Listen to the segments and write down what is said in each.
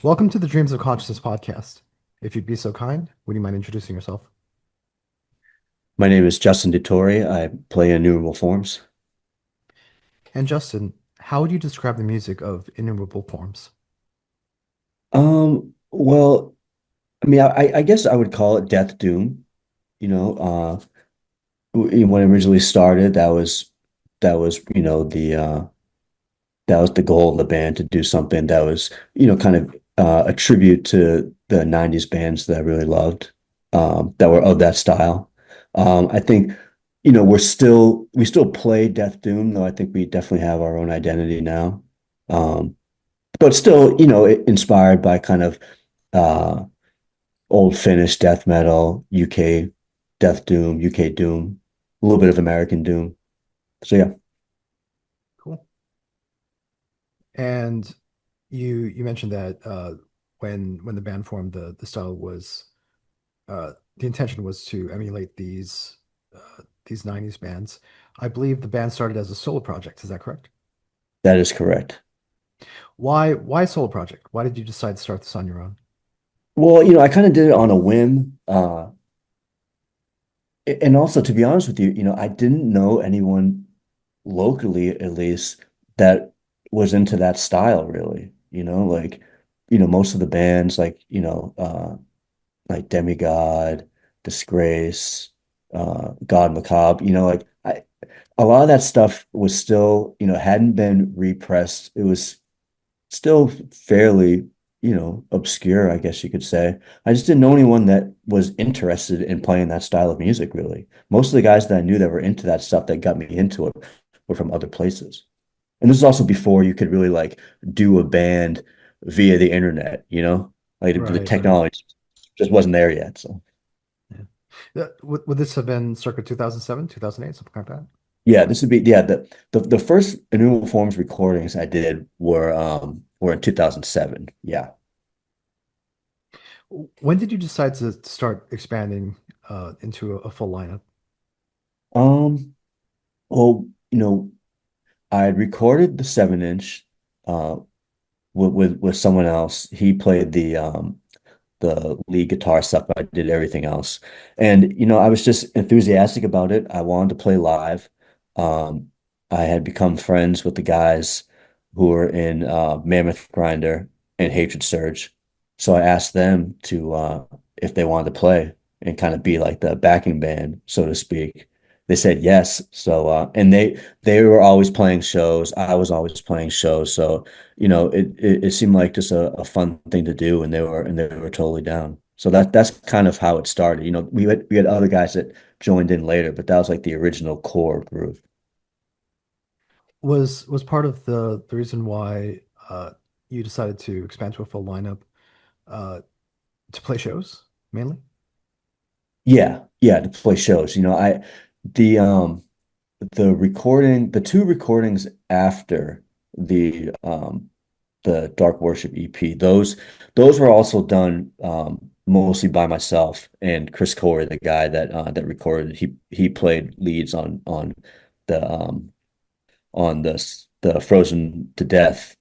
Welcome to the Dreams of Consciousness podcast. If you'd be so kind, would you mind introducing yourself? My name is Justin DeTore. I play Innumerable Forms. And Justin, how would you describe the music of Innumerable Forms? Well, I mean, I guess I would call it Death Doom. You know, when it originally started, that was that was the goal of the band to do something that was, kind of a tribute to the 90s bands that I really loved, that were of that style. I think, we still play Death Doom, though I think we definitely have our own identity now. Um, but still, inspired by kind of uh, old Finnish death metal, UK death doom, UK doom, a little bit of American doom. So yeah, Cool. And you mentioned that when the band formed, the style was the intention was to emulate these 90s bands. I believe the band started as a solo project. Is that correct? that is correct. Why solo project? Why did you decide to start this on your own? Well, I kind of did it on a whim. And also, to be honest with you, I didn't know anyone locally, at least, that was into that style, really. Most of the bands, like Demigod, Disgrace, God Macabre, a lot of that stuff was still, hadn't been repressed. It was still fairly, obscure, I guess you could say. I just didn't know anyone that was interested in playing that style of music, really. Most of the guys that I knew that were into that stuff that got me into it were from other places. And this is also before you could really like do a band via the internet, Like the Right, right. technology just wasn't there yet. So Yeah. Would this have been circa 2007, 2008, something like that? yeah, this would be the first Innumerable Forms recordings I did were in 2007. Yeah. When did you decide to start expanding into a full lineup? Um, well, I had recorded the 7 inch uh with someone else. He played the lead guitar stuff. I did everything else. And I was just enthusiastic about it. I wanted to play live. Um, I had become friends with the guys who were in Mammoth Grinder and Hatred Surge. So I asked them to if they wanted to play and kind of be like the backing band, so to speak. They said yes. So and they were always playing shows. I was always playing shows. So it seemed like just a fun thing to do, and they were totally down. So that's kind of how it started. We had other guys that joined in later, but that was like the original core group. Was part of the reason why you decided to expand to a full lineup uh, to play shows mainly? Yeah, yeah, to play shows. The the two recordings after the Dark Worship EP, those were also done mostly by myself and Chris Corey, the guy that recorded. He played leads the the Frozen to Death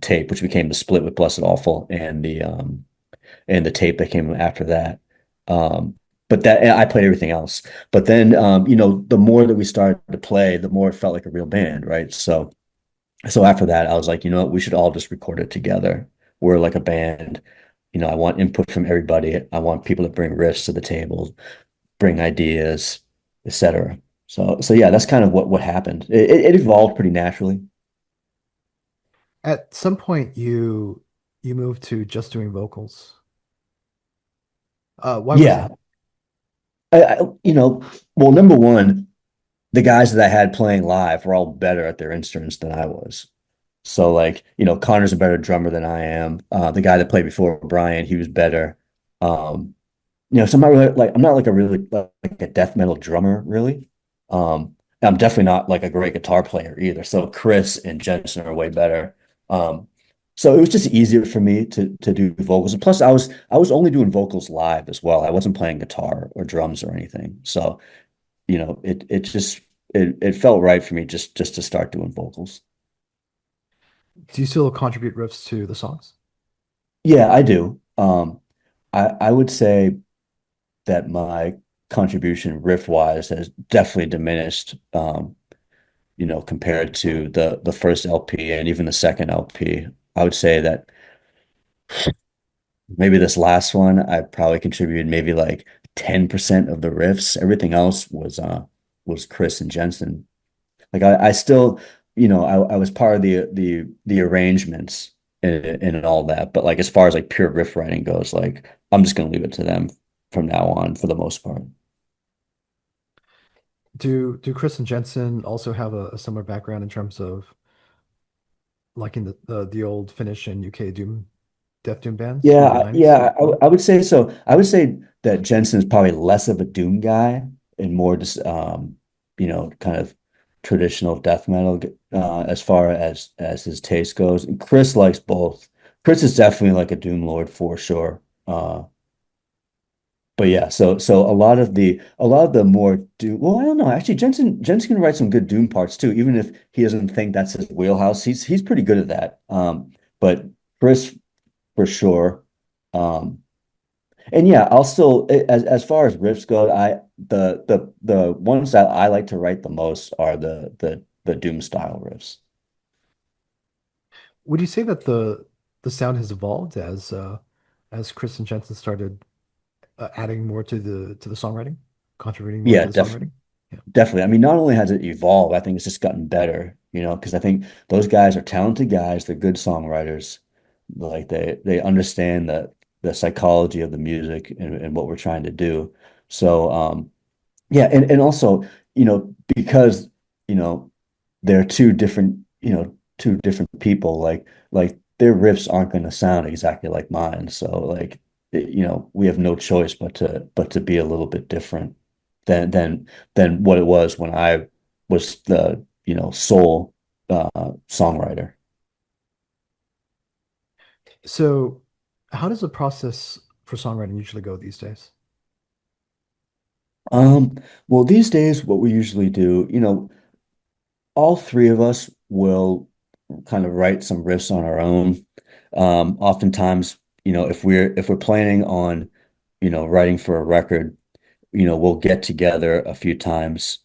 tape, which became the split with Blessed Awful, and the tape that came after that. But that and I played everything else. But then the more that we started to play, the more it felt like a real band, right? So after that, I was like, what, we should all just record it together. We're like a band. I want input from everybody. I want people to bring riffs to the table, bring ideas, etc. So yeah, that's kind of what happened. It evolved pretty naturally. At some point, you moved to just doing vocals. Why was Yeah. that? I well, number one, the guys that I had playing live were all better at their instruments than I was. So like, Connor's a better drummer than I am. The guy that played before Brian, he was better. Um, so I'm not like a really like a death metal drummer, really. I'm definitely not like a great guitar player either. So Chris and Jensen are way better. Um, so it was just easier for me to do vocals. And plus I was only doing vocals live as well. I wasn't playing guitar or drums or anything. So, it felt right for me just to start doing vocals. Do you still contribute riffs to the songs? Yeah, I do. I would say that my contribution riff wise has definitely diminished, compared to the first LP and even the second LP. I would say that maybe this last one, I probably contributed maybe like 10% of the riffs. Everything else was Chris and Jensen. Like I still, I was part of the arrangements and all that, but like as far as like pure riff writing goes, like I'm just gonna leave it to them from now on for the most part. Do Chris and Jensen also have a similar background in terms of liking the old Finnish and UK Doom Death Doom bands from the Yeah, 90s? yeah, I would say so. I would say that Jensen is probably less of a doom guy and more just kind of traditional death metal as far as his taste goes. And Chris likes both. Chris is definitely like a doom lord for sure. But yeah, so a lot of the more doom. Well, I don't know. Actually, Jensen can write some good doom parts too, even if he doesn't think that's his wheelhouse. He's pretty good at that. But Chris for sure. Um, and yeah, I'll still as far as riffs go, the ones that I like to write the most are the doom style riffs. Would you say that the sound has evolved as Chris and Jensen started adding more to the songwriting, contributing more Yeah, to the songwriting? Yeah. definitely. I mean, not only has it evolved, I think it's just gotten better, because I think those guys are talented guys, they're good songwriters. Like they understand the psychology of the music and what we're trying to do. So yeah, and also, because, you know, they're two different people, like their riffs aren't going to sound exactly like mine. So like, we have no choice but to be a little bit different than what it was when I was the, sole songwriter. So, how does the process for songwriting usually go these days? Um, well, these days, what we usually do, all three of us will kind of write some riffs on our own. Oftentimes, if we're planning on, writing for a record, we'll get together a few times.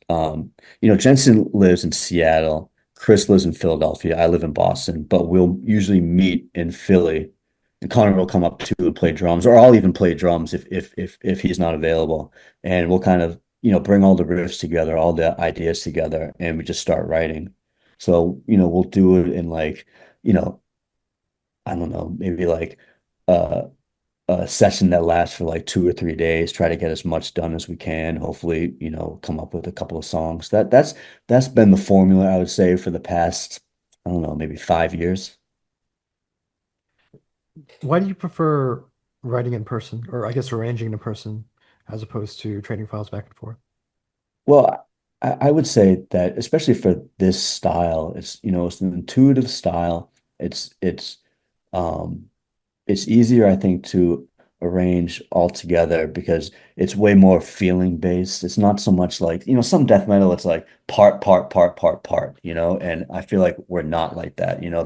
Jensen lives in Seattle, Chris lives in Philadelphia, I live in Boston, but we'll usually meet in Philly. And Connor will come up too and play drums, or I'll even play drums if he's not available. And we'll kind of, bring all the riffs together, all the ideas together, and we just start writing. So, we'll do it in like, you know, I don't know, maybe like uh a session that lasts for like 2 or 3 days, try to get as much done as we can. Hopefully, come up with a couple of songs. That's been the formula, I would say, for the past, I don't know, maybe 5 years. Why do you prefer writing in person, or I guess arranging in person, as opposed to trading files back and forth? Well, I would say that especially for this style, it's an intuitive style. It's um it's easier, I think, to arrange all together because it's way more feeling based. It's not so much like, some death metal, it's like part, part, part, part, part, and I feel like we're not like that. And a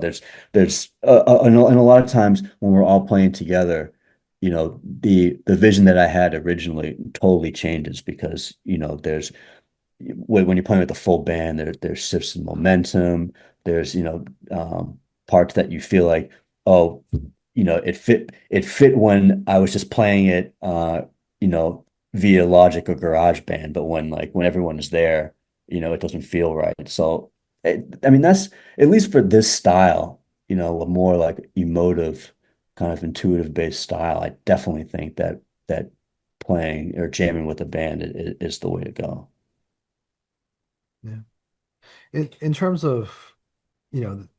lot of times when we're all playing together, the vision that I had originally totally changes because, there's when you're playing with the full band, there's shifts in momentum. There's, parts that you feel like, oh, it fit when I was just playing it, you know, via Logic or GarageBand, but when everyone is there, it doesn't feel right. So, I mean, that's at least for this style, a more like emotive, kind of intuitive based style. I definitely think that playing or jamming with a band is the way to go. Yeah. In terms of,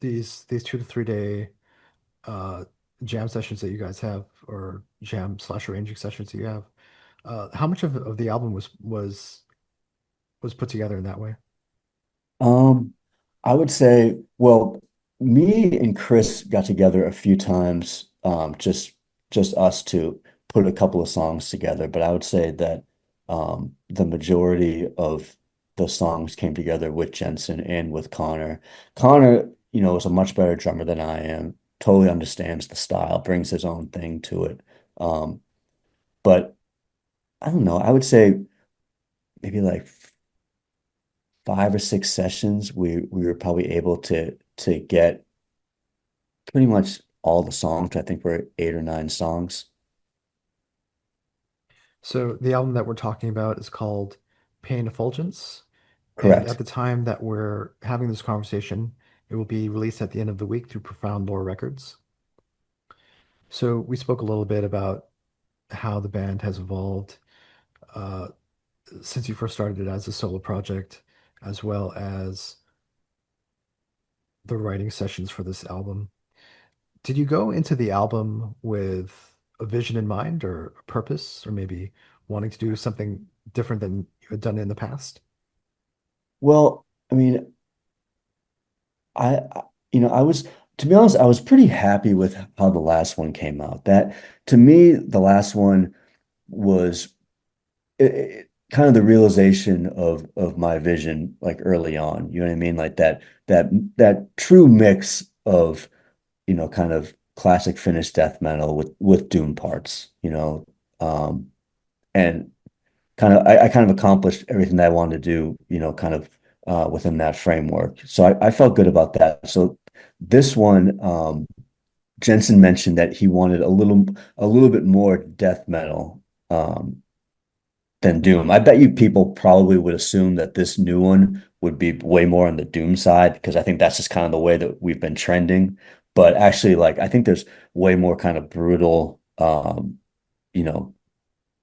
these 2 to 3 day uh, jam sessions that you guys have, or jam / arranging sessions that you have, how much of the album was put together in that way? Um, I would say, well, me and Chris got together a few times, just us to put a couple of songs together. But I would say that the majority of the songs came together with Jensen and with Connor. Connor, is a much better drummer than I am. totally understands the style, brings his own thing to it. Um, but I don't know, I would say maybe like 5 or 6 sessions, we were probably able to get pretty much all the songs. I think we're 8 or 9 songs. So the album that we're talking about is called Pain Effulgence. And at Correct. the time that we're having this conversation, it will be released at the end of the week through Profound Lore Records. So we spoke a little bit about how the band has evolved uh, since you first started it as a solo project, as well as the writing sessions for this album. Did you go into the album with a vision in mind or a purpose, or maybe wanting to do something different than you had done in the past? Well, I mean, I was, to be honest, I was pretty happy with how the last one came out. That to me, the last one was kind of the realization of my vision, like early on. You know what I mean? Like that true mix of, kind of classic Finnish death metal with doom parts, and I kind of accomplished everything that I wanted to do, kind of within that framework. So I felt good about that. So this one, Jensen mentioned that he wanted a little bit more death metal than Doom. I bet you people probably would assume that this new one would be way more on the Doom side because I think that's just kind of the way that we've been trending. But actually, like I think there's way more kind of brutal, you know,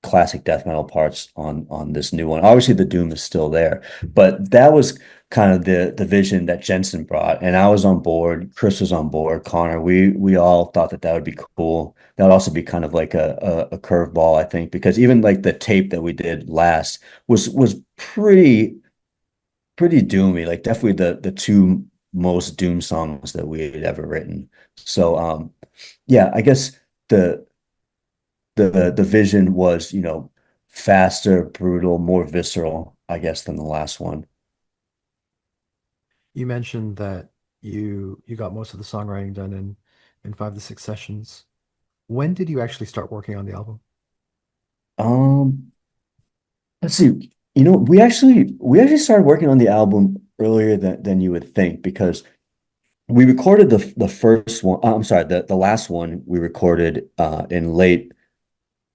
classic death metal parts on this new one. Obviously, the Doom is still there, but that was kind of the vision that Jensen brought, and I was on board. Chris was on board. Connor, we all thought that that would be cool. That would also be kind of like a curveball, I think, because even like the tape that we did last was pretty doomy. Like definitely the two most doom songs that we had ever written. So yeah, I guess the the vision was, faster, brutal, more visceral, I guess, than the last one. You mentioned that you got most of the songwriting done in 5 to 6 sessions. When did you actually start working on the album? Um, let's see. We actually started working on the album earlier than you would think because we recorded the first one. I'm sorry, the last one we recorded in late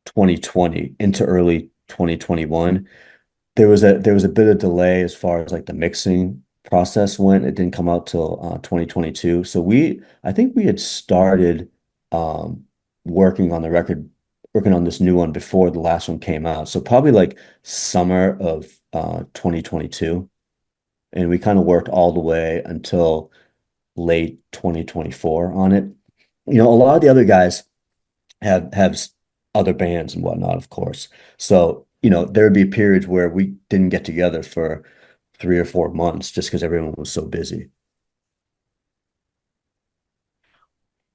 2020 into early 2021. There was a bit of delay as far as like the mixing process went. It didn't come out till 2022. So I think we had started um, working on the record, working on this new one before the last one came out. So probably like summer of 2022, and we kind of worked all the way until late 2024 on it. A lot of the other guys have other bands and whatnot, of course. So, there would be periods where we didn't get together for 3 or 4 months just because everyone was so busy.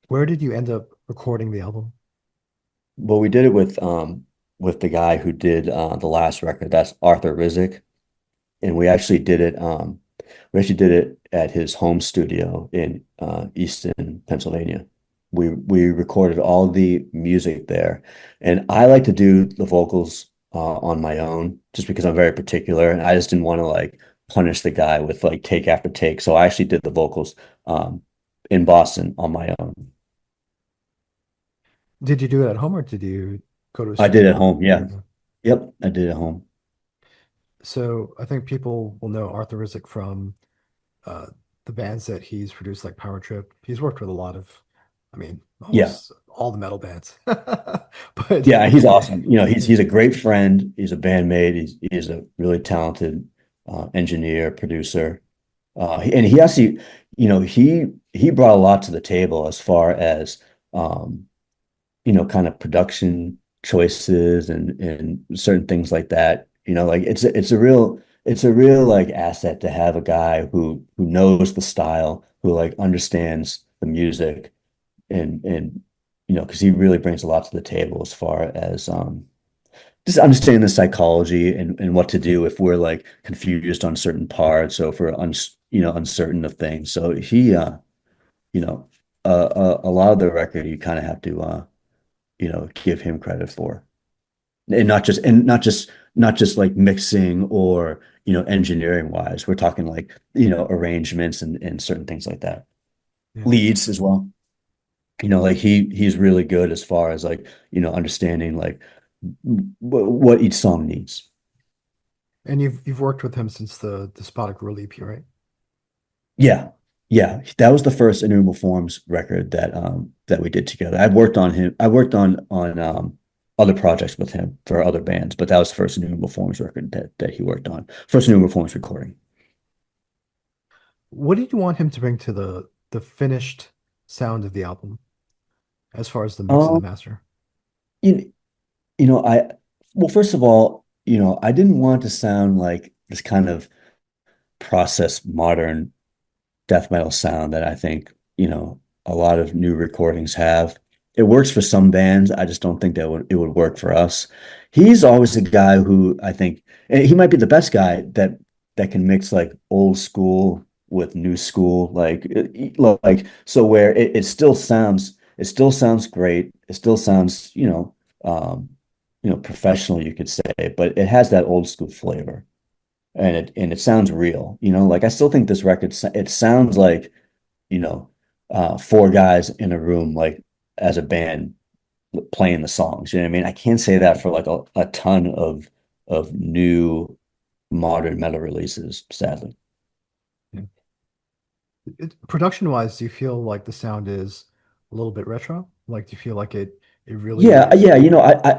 Where did you end up recording the album? Well, we did it with the guy who did the last record. That's Arthur Rizek. And we actually did it at his home studio in Easton, Pennsylvania. We recorded all the music there, and I like to do the vocals on my own just because I'm very particular, and I just didn't want to like punish the guy with like take after take. So I actually did the vocals in Boston on my own. Did you do it at home or did you go to a I did it at studio home. where Yeah. you? Yep. I did it at home. So I think people will know Arthur Rizek from uh, the bands that he's produced, like Power Trip. He's worked with a lot of, I mean, Yeah. almost all the metal bands. But Yeah, he's yeah, awesome. He's a great friend. He's a bandmate. He's a really talented engineer, producer. And he actually, he brought a lot to the table as far as um, kind of production choices and certain things like that. Like it's a real like asset to have a guy who knows the style, who like understands the music and because he really brings a lot to the table as far as just understanding the psychology and what to do if we're like confused on certain parts or if we're uncertain of things. So he you know a lot of the record you kind of have to give him credit for. And not just like mixing or engineering wise. We're talking like arrangements and certain things like that. Yeah. Leads as well. Like he's really good as far as like understanding like what each song needs. And you've worked with him since the Despotic Rule EP, right? Yeah. Yeah, that was the first Innumerable Forms record that we did together. I worked on other projects with him for other bands, but that was the first Innumerable Forms record that he worked on. First Innumerable Forms recording. What did you want him to bring to the finished sound of the album as far as the mix and the Um, master? you, you know, I well, first of all, I didn't want it to sound like this kind of processed modern death metal sound that I think, a lot of new recordings have. It works for some bands. I just don't think that it would work for us. He's always a guy who I think, and he might be the best guy that can mix like old school with new school, like so where it still sounds great. It still sounds, professional, you could say, but it has that old school flavor and it sounds real. Like I still think this record it sounds like four guys in a room like as a band playing the songs. You know what I mean? I can't say that for like a ton of new modern metal releases, sadly. Yeah. Production wise, do you feel like the sound is a little bit retro? Like, do you feel like it Yeah, really yeah,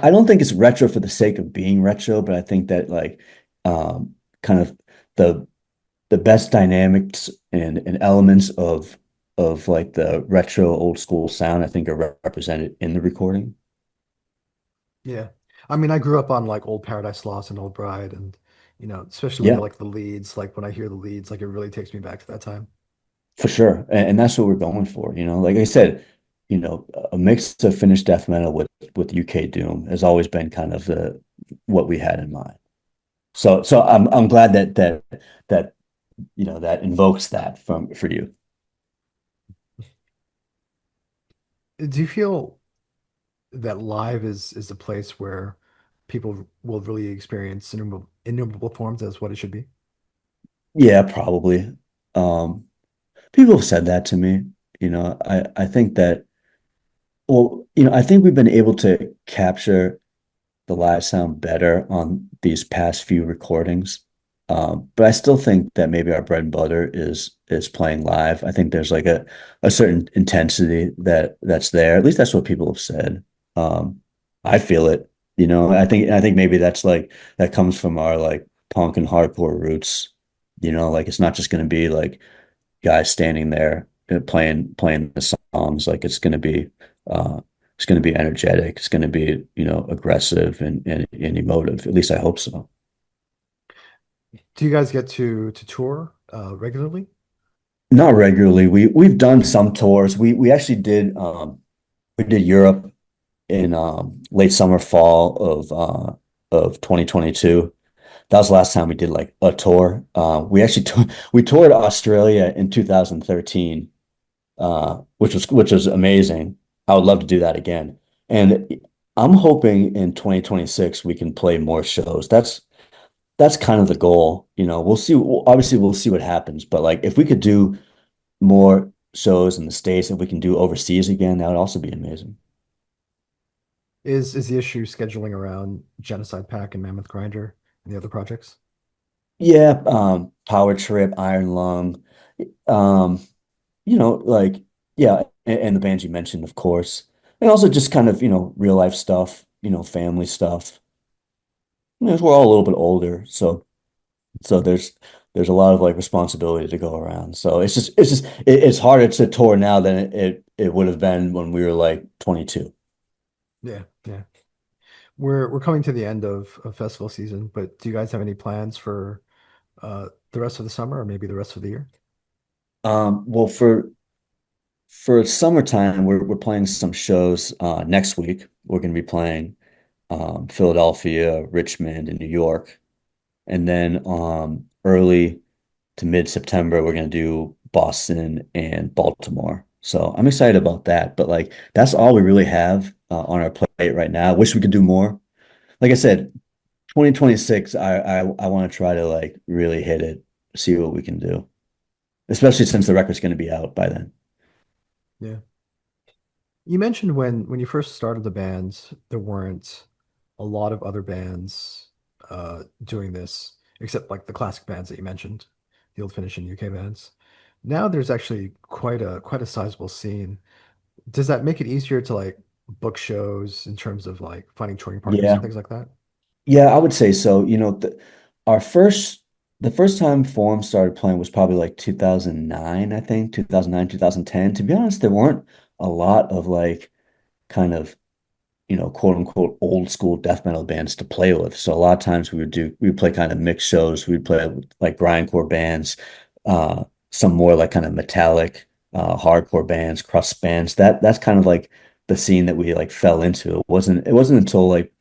I don't think it's retro for the sake of being retro, but I think that like kind of the the best dynamics and elements of like the retro old school sound, I think are represented in the recording. yeah. I mean, I grew up on like old Paradise Lost and Old Bride, and especially with Yeah, like the leads, like when I hear the leads, like it really takes me back to that time. for sure. And that's what we're going for, Like I said, a mix of Finnish death metal with UK doom has always been kind of the what we had in mind. So I'm glad that that invokes that from for you. Do you feel that live is a place where people will really experience innumerable forms as what it should be? Yeah, probably. Um, People have said that to me. I think that well, I think we've been able to capture the live sound better on these past few recordings. But I still think that maybe our bread and butter is playing live. I think there's like a certain intensity that's there. At least that's what people have said. I feel it. I think maybe that's like that comes from our like punk and hardcore roots. Like it's not just going to be like guys standing there playing the songs. Like uh, it's going to be energetic. It's going to be aggressive and emotive. At least I hope so. Do you guys get to tour regularly? Not regularly. We've done some tours. We actually did Europe in late summer fall of 2022. That was the last time we did like a tour. We toured Australia in 2013, which was amazing. I would love to do that again. And I'm hoping in 2026 we can play more shows. That's kind of the goal. We'll see. Obviously, we'll see what happens. But like, if we could do more shows in the States, if we can do overseas again, that would also be amazing. Is the issue scheduling around Genocide Pack and Mammoth Grinder and the other projects? Yeah, Power Trip, Iron Lung, um, like yeah, and the bands you mentioned, of course, and also just kind of real life stuff, family stuff. We're all a little bit older, so there's a lot of like responsibility to go around. So it's harder to tour now than it would have been when we were like 22. Yeah, yeah. We're coming to the end of festival season, but do you guys have any plans for the rest of the summer or maybe the rest of the year? Well, for summertime, we're playing some shows next week. We're going to be playing Philadelphia, Richmond, and New York. And then early to mid-September, we're going to do Boston and Baltimore. So I'm excited about that. But like that's all we really have on our plate right now. Wish we could do more. Like I said, 2026, I want to try to like really hit it, see what we can do, especially since the record's going to be out by then. Yeah. You mentioned when you first started the band, there weren't a lot of other bands doing this, except like the classic bands that you mentioned, the old Finnish and UK bands. Now there's actually quite a sizable scene. Does that make it easier to like book shows in terms of like finding touring partners and Yeah. things like that? Yeah, I would say so. Our first, the first time Forum started playing was probably like 2009, I think, 2009, 2010. To be honest, there weren't a lot of like kind of, quote unquote old school death metal bands to play with. So a lot of times we would play kind of mixed shows. We'd play with, like grindcore bands, some more like kind of metallic, hardcore bands, crust bands. That's kind of like the scene that we like fell into. It wasn't until like,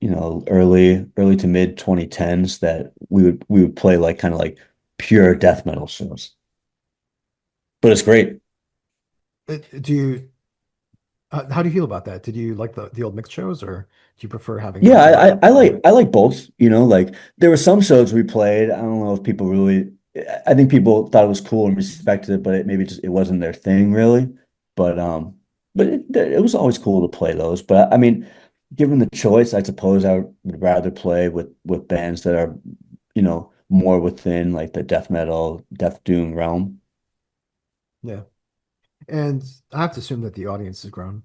early to mid 2010s that we would play like kind of like pure death metal shows. But it's great. Do you how do you feel about that? Did you like the old mixed shows, or do you prefer having Yeah, like a I like both, like there were some shows we played. I don't know if people really I think people thought it was cool and respected it, but it wasn't their thing really. But it was always cool to play those. But I mean, given the choice, I suppose I would rather play with bands that are, more within like the death metal, death doom realm. yeah? And I have to assume that the audience has grown.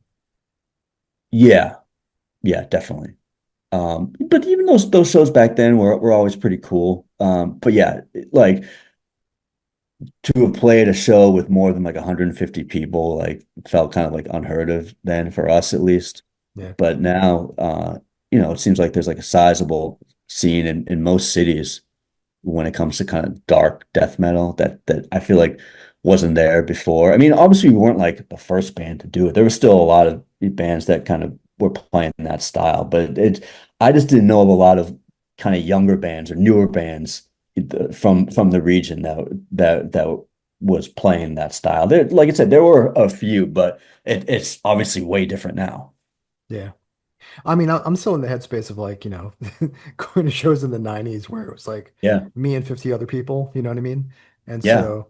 Yeah, yeah, definitely. But even those shows back then were always pretty cool. But yeah, like to have played a show with more than like 150 people, like felt kind of like unheard of then for us at least. Yeah, But now, it seems like there's like a sizable scene in most cities when it comes to kind of dark death metal that I feel like wasn't there before. I mean, obviously we weren't like the first band to do it. There were still a lot of bands that kind of were playing that style, but I just didn't know of a lot of kind of younger bands or newer bands from the region that was playing that style. There, like I said, there were a few, but it's obviously way different now. yeah. I mean, I'm still in the headspace of like, going to shows in the 90s where it was like Yeah, me and 50 other people, you know what I mean? And yeah. so,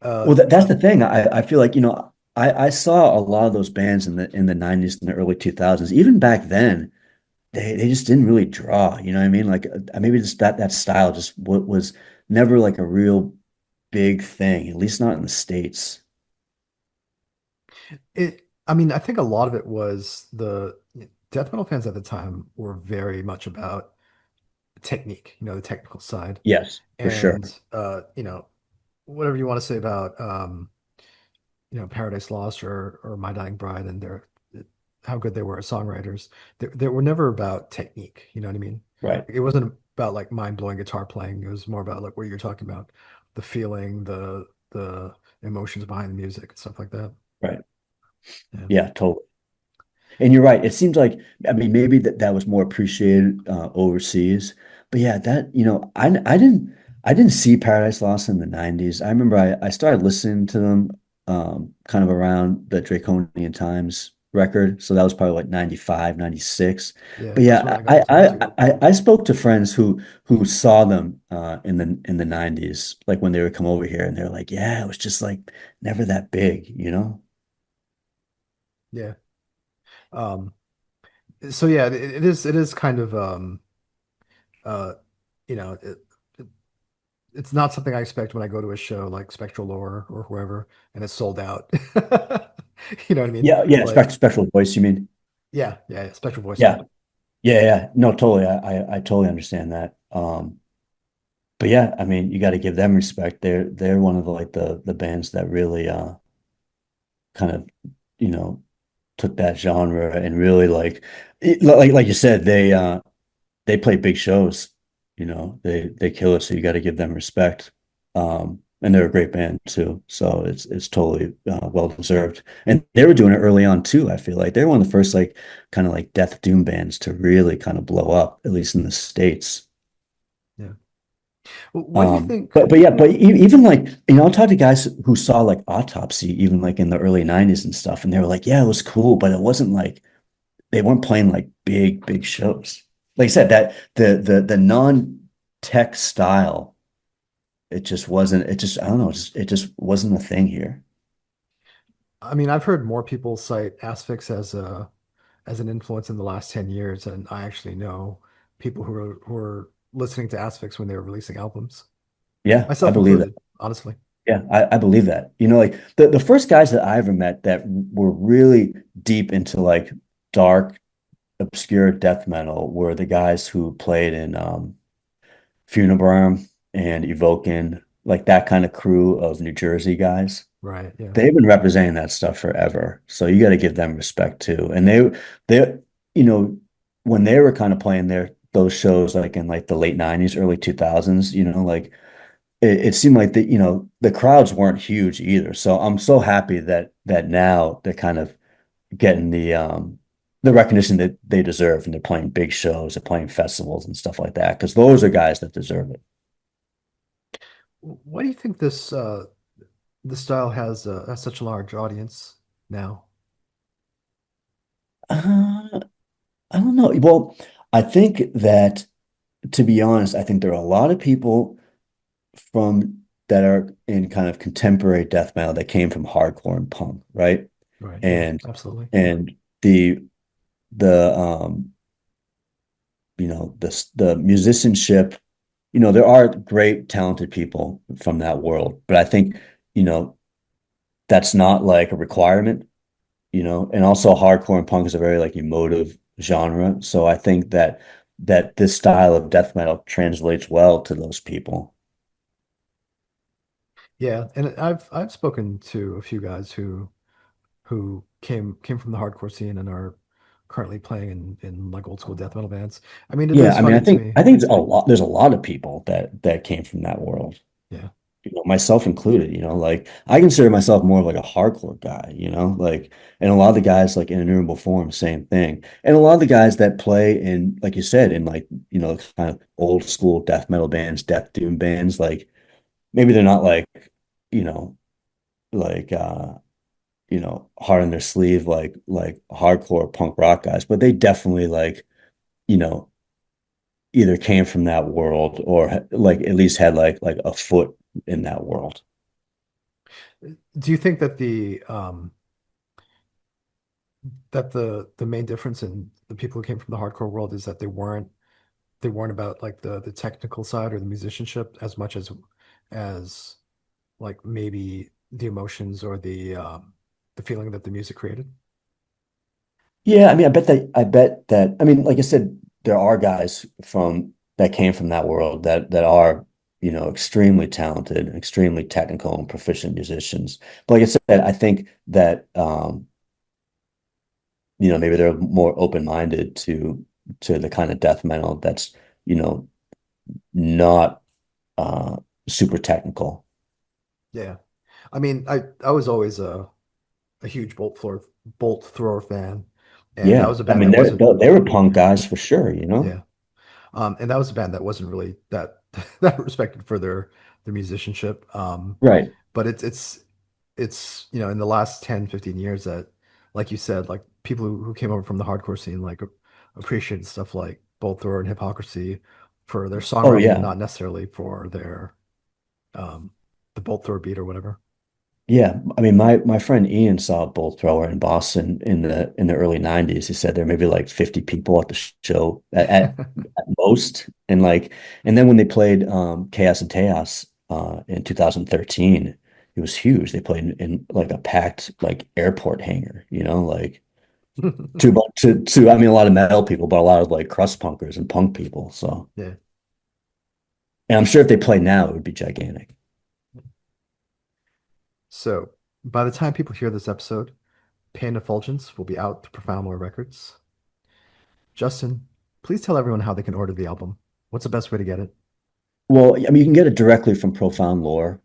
uh, Well, that's the thing. I feel like, I saw a lot of those bands in the 90s and the early 2000s. Even back then, they just didn't really draw, you know what I mean? Like maybe just that style just was never like a real big thing, at least not in the States. I mean, I think a lot of it was the death metal fans at the time were very much about technique, the technical side. Yes, for sure. And, whatever you want to say about, Paradise Lost or My Dying Bride and their how good they were as songwriters. They were never about technique. You know what I mean? Right, It wasn't about like mind-blowing guitar playing. It was more about like what you're talking about, the feeling, the emotions behind the music and stuff like that. right. Yeah. Yeah, totally. And you're right. It seems like, I mean, maybe that was more appreciated overseas. But yeah, I didn't see Paradise Lost in the 90s. I remember I started listening to them kind of around the Draconian Times record. So that was probably like 95, 96. Yeah, But that's when yeah, I got into them too. I spoke to friends who saw them in the 90s, like when they would come over here, and they're like, yeah, it was just like never that big, you know? Yeah. Um, so yeah, it is kind of uh it, it's not something I expect when I go to a show like Spectral or whoever and it's sold out. You know what I mean? Yeah, yeah, Like, special voice, you mean? yeah, Spectral Voice, yeah. Yeah. Yeah, yeah. No, totally. I totally understand that. But yeah, I mean, you got to give them respect. They're one of the bands that really kind of, you know, took that genre and really like you said, they play big shows. They kill it, so you got to give them respect. And they're a great band too. So it's totally well deserved. And they were doing it early on too, I feel like. They were one of the first like kind of like death doom bands to really kind of blow up, at least in the States. Yeah. What do you think? But yeah, but even like, I'll talk to guys who saw like Autopsy, even like in the early 90s and stuff, and they were like, yeah, it was cool, but it wasn't like they weren't playing like big shows. Like I said, that the non-tech style, it just wasn't, it just, I don't know, it just wasn't a thing here. I mean, I've heard more people cite Asphyx as an influence in the last 10 years, and I actually know people who are listening to Asphyx when they were releasing albums, Yeah, I myself believe that. included, honestly. Yeah, I believe that. Like the first guys that I ever met that were really deep into like dark, obscure death metal were the guys who played in Funebrarm and Evoken, like that kind of crew of New Jersey guys. Right, yeah. They've been representing that stuff forever. So you got to give them respect too. And they, you know, when they were kind of playing those shows like in like the late 90s, early 2000s, like it seemed like the crowds weren't huge either. So I'm so happy that now they're kind of getting the recognition that they deserve and they're playing big shows, they're playing festivals and stuff like that. Because those are guys that deserve it. Why do you think this style has such a large audience now? Uh, I don't know. Well, I think that to be honest, I think there are a lot of people from that are in kind of contemporary death metal that came from hardcore and punk, right? Right, yeah, And absolutely. and the the musicianship, there are great talented people from that world, but I think, you know, that's not like a requirement, and also hardcore and punk is a very like emotive genre. So I think that this style of death metal translates well to those people. Yeah, and I've spoken to a few guys who came from the hardcore scene and are currently playing in like old school death metal bands. I mean, it Yeah, is I mean, funny I to think me. I think it's a lot. There's a lot of people that came from that world, Yeah. myself included. Like I consider myself more of like a hardcore guy. Like, and a lot of the guys like in Innumerable Forms, same thing. And a lot of the guys that play in, like you said, in like kind of old school death metal bands, death doom bands, like maybe they're not like you know like hard on their sleeve like hardcore punk rock guys, but they definitely like you know either came from that world or like at least had like a foot in that world. Do you think that the main difference in the people who came from the hardcore world is that they weren't about like the technical side or the musicianship as much as like maybe the emotions or the feeling that the music created? Yeah, I mean, I bet that, I mean, like I said, there are guys from that came from that world that are, extremely talented, extremely technical and proficient musicians. But like I said, I think that maybe they're more open-minded to the kind of death metal that's, you know, not uh super technical. Yeah. I mean, I was always a huge Bolt Thrower fan, and that Yeah. was a I band mean, that wasn't. they were punk Yeah, guys for sure. yeah. And that was a band that wasn't really that that respected for their musicianship. Right. But it's in the last 10, 15 years that, like you said, like people who came over from the hardcore scene like appreciated stuff like Bolt Thrower and Hypocrisy for their Oh songwriting and yeah. not necessarily for their um the Bolt Thrower beat or whatever. Yeah, I mean, my friend Ian saw a bull thrower in Boston in the early 90s. He said there may be like 50 people at the show at most. And then when they played Chaos and Chaos in 2013, it was huge. They played in like a packed like airport hangar, like to I mean a lot of metal people, but a lot of like crust punkers and punk people. So, Yeah. and I'm sure if they play now, it would be gigantic. So by the time people hear this episode, Pain Effulgence will be out to Profound Records. Justin, please tell everyone how they can order the album. What's the best way to get it? Well, I mean, you can get it directly from Profound Lore.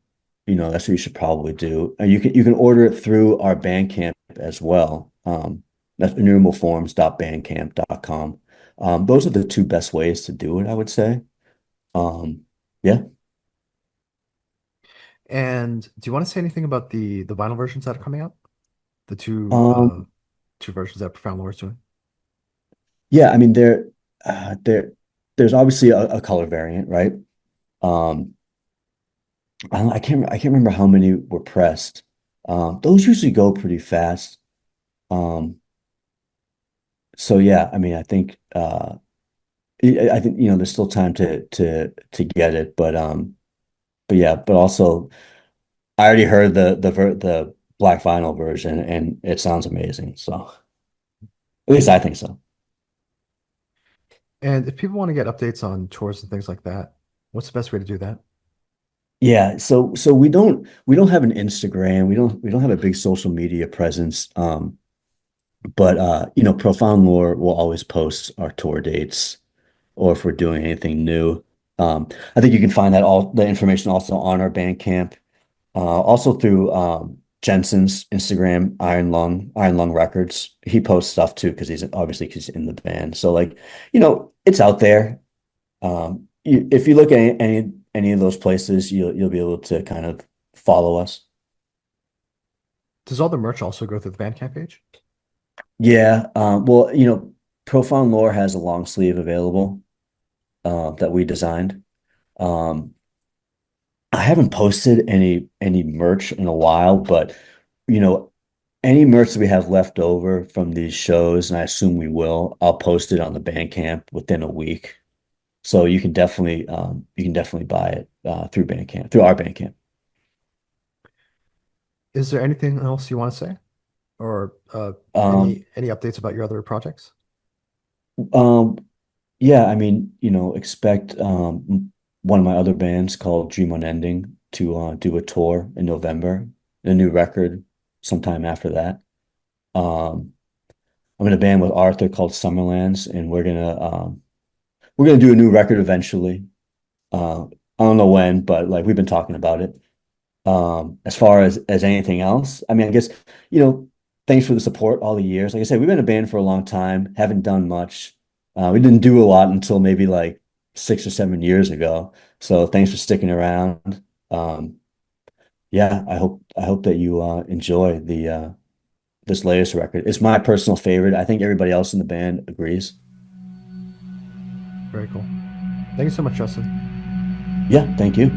That's what you should probably do. And you can order it through our Bandcamp as well. That's innumerableforms.bandcamp.com. Those are the two best ways to do it, I would say. Um, Yeah. And do you want to say anything about the vinyl versions that are coming out? The Um, two versions that Profound Lore is doing. yeah, I mean there's obviously a color variant, right? Um, I can't remember how many were pressed. Those usually go pretty fast. Um, so yeah, I mean, I think I think there's still time to get it, but yeah, but also I already heard the black vinyl version and it sounds amazing. So at least I think so. And if people want to get updates on tours and things like that, what's the best way to do that? Yeah, so we don't have an Instagram. We don't have a big social media presence. But Profound Lore will always post our tour dates or if we're doing anything new. I think you can find that all the information also on our Bandcamp, also through Jensen's Instagram, Iron Lung Records. He posts stuff too because he's in the band. So like, it's out there. If you look at any of those places, you'll be able to kind of follow us. Does all the merch also go through the Bandcamp page? Yeah. Well, Profound Lore has a long sleeve available that we designed. Um, I haven't posted any merch in a while, but you know, any merch that we have left over from these shows, and I assume we will, I'll post it on the Bandcamp within a week. So you can definitely buy it through Bandcamp, through our Bandcamp. Is there anything else you want to say, or Um, any updates about your other projects? um, yeah, I mean, expect one of my other bands called Dream Unending to do a tour in November, a new record sometime after that. Um, I'm in a band with Arthur called Summerlands, and we're gonna do a new record eventually. I don't know when, but like we've been talking about it. As far as anything else, I mean, I guess, you know, thanks for the support all the years. Like I said, we've been a band for a long time, haven't done much. We didn't do a lot until maybe like 6 or 7 years ago. So thanks for sticking around. Um, yeah, I hope that you enjoy the this latest record. It's my personal favorite. I think everybody else in the band agrees. Very cool. Thank you so much, Justin. Yeah, thank you.